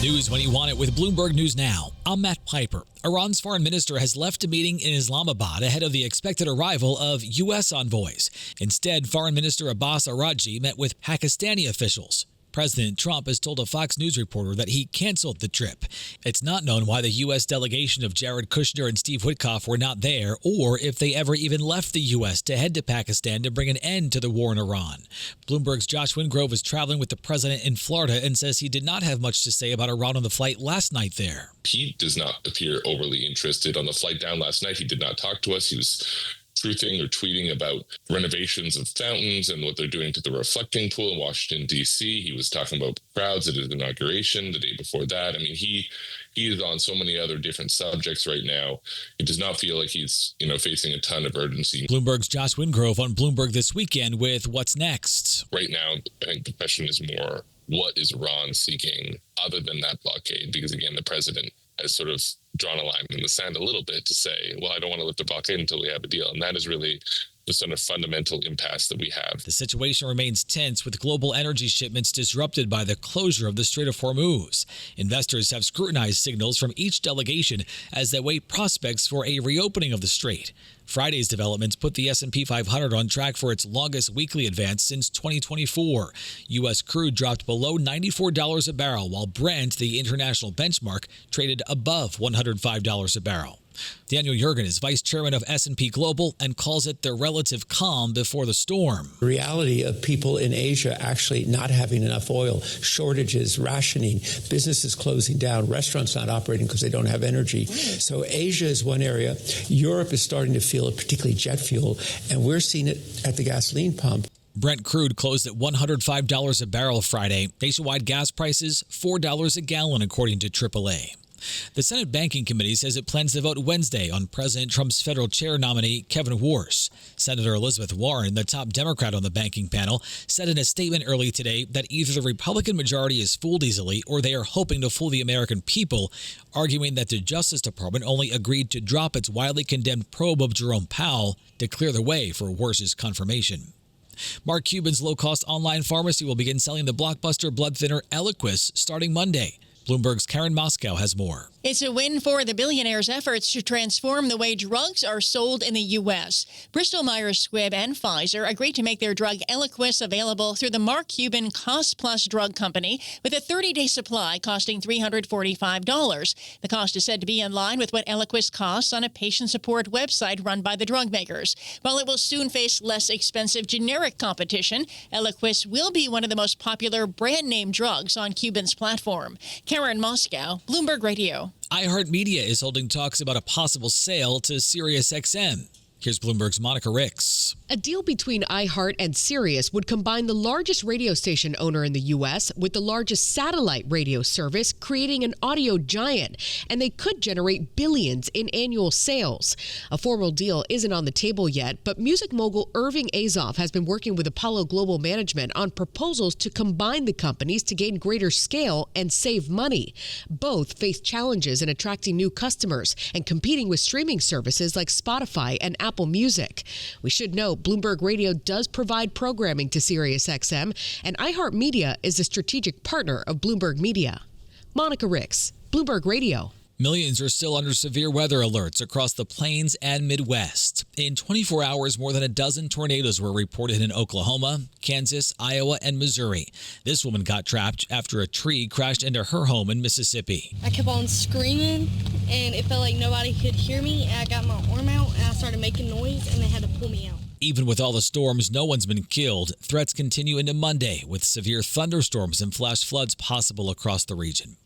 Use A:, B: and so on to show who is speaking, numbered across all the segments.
A: News when you want it with Bloomberg News Now. I'm Matt Piper. Iran's foreign minister has left a meeting in Islamabad ahead of the expected arrival of U.S. envoys. Instead, Foreign Minister Abbas Araghchi met with Pakistani officials. President Trump has told a Fox News reporter that he canceled the trip. It's not known why the U.S. delegation of Jared Kushner and Steve Witkoff were not there, or if they ever even left the U.S. to head to Pakistan to bring an end to the war in Iran. Bloomberg's Josh Wingrove is traveling with the president in Florida and says he did not have much to say about Iran on the flight last night there.
B: He does not appear overly interested. On the flight down last night, he did not talk to us. He was truthing or tweeting about renovations of fountains and what they're doing to the reflecting pool in Washington, D.C. He was talking about crowds at his inauguration the day before that. I mean, he is on so many other different subjects right now. It does not feel like he's, facing a ton of urgency.
A: Bloomberg's Josh Wingrove on Bloomberg This Weekend with What's Next.
B: Right now, I think the question is more, what is Iran seeking other than that blockade? Because, again, the president has sort of drawn a line in the sand a little bit to say, well, I don't want to lift the blockade until we have a deal. And that is really the sort of fundamental impasse that we have.
A: The situation remains tense with global energy shipments disrupted by the closure of the Strait of Hormuz. Investors have scrutinized signals from each delegation as they weigh prospects for a reopening of the strait. Friday's developments put the S&P 500 on track for its longest weekly advance since 2024. U.S. crude dropped below $94 a barrel, while Brent, the international benchmark, traded above $105 a barrel. Daniel Yergin is vice chairman of S&P Global and calls it the relative calm before the storm.
C: The reality of people in Asia actually not having enough oil, shortages, rationing, businesses closing down, restaurants not operating because they don't have energy. So Asia is one area. Europe is starting to feel it, particularly jet fuel, and we're seeing it at the gasoline pump.
A: Brent crude closed at $105 a barrel Friday. Nationwide gas prices, $4 a gallon, according to AAA. The Senate Banking Committee says it plans to vote Wednesday on President Trump's federal chair nominee, Kevin Warsh. Senator Elizabeth Warren, the top Democrat on the banking panel, said in a statement early today that either the Republican majority is fooled easily or they are hoping to fool the American people, arguing that the Justice Department only agreed to drop its widely condemned probe of Jerome Powell to clear the way for Warsh's confirmation. Mark Cuban's low-cost online pharmacy will begin selling the blockbuster blood thinner Eliquis starting Monday. Bloomberg's Karen Moscow has more.
D: It's a win for the billionaire's efforts to transform the way drugs are sold in the U.S. Bristol Myers Squibb and Pfizer agreed to make their drug Eliquis available through the Mark Cuban Cost Plus drug company with a 30-day supply costing $345. The cost is said to be in line with what Eliquis costs on a patient support website run by the drug makers. While it will soon face less expensive generic competition, Eliquis will be one of the most popular brand-name drugs on Cuban's platform. Karen Moscow, Bloomberg Radio.
A: iHeartMedia is holding talks about a possible sale to Sirius XM. Here's Bloomberg's Monica Ricks.
E: A deal between iHeart and Sirius would combine the largest radio station owner in the U.S. with the largest satellite radio service, creating an audio giant, and they could generate billions in annual sales. A formal deal isn't on the table yet, but music mogul Irving Azoff has been working with Apollo Global Management on proposals to combine the companies to gain greater scale and save money. Both face challenges in attracting new customers and competing with streaming services like Spotify and Apple Music. We should know Bloomberg Radio does provide programming to SiriusXM, and iHeartMedia is a strategic partner of Bloomberg Media. Monica Ricks, Bloomberg Radio.
A: Millions are still under severe weather alerts across the plains and Midwest. In 24 hours, more than a dozen tornadoes were reported in Oklahoma, Kansas, Iowa, and Missouri. This woman got trapped after a tree crashed into her home in Mississippi.
F: I kept on screaming, and it felt like nobody could hear me. And I got my arm out, and I started making noise, and they had to pull me out.
A: Even with all the storms, no one's been killed. Threats continue into Monday, with severe thunderstorms and flash floods possible across the region.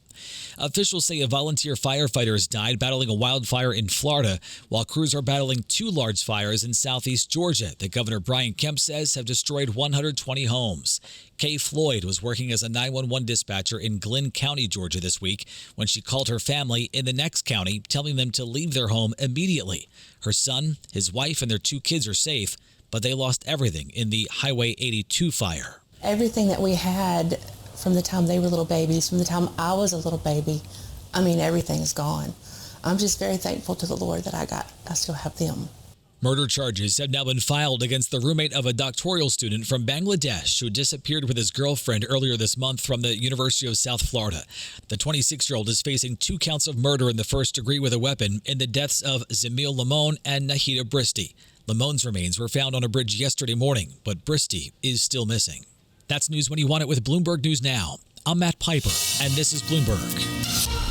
A: Officials say a volunteer firefighter has died battling a wildfire in Florida, while crews are battling two large fires in southeast Georgia that Governor Brian Kemp says have destroyed 120 homes. Kay Floyd was working as a 911 dispatcher in Glynn County, Georgia this week when she called her family in the next county, telling them to leave their home immediately. Her son, his wife, and their two kids are safe, but they lost everything in the Highway 82 fire.
G: Everything that we had from the time they were little babies, from the time I was a little baby, everything is gone. I'm just very thankful to the Lord that I still have them.
A: Murder charges have now been filed against the roommate of a doctoral student from Bangladesh who disappeared with his girlfriend earlier this month from the University of South Florida. The 26-year-old is facing 2 counts of murder in the first degree with a weapon in the deaths of Zamil Limon and Nahida Bristi. Limon's remains were found on a bridge yesterday morning, but Bristi is still missing. That's news when you want it with Bloomberg News Now. I'm Matt Piper, and this is Bloomberg.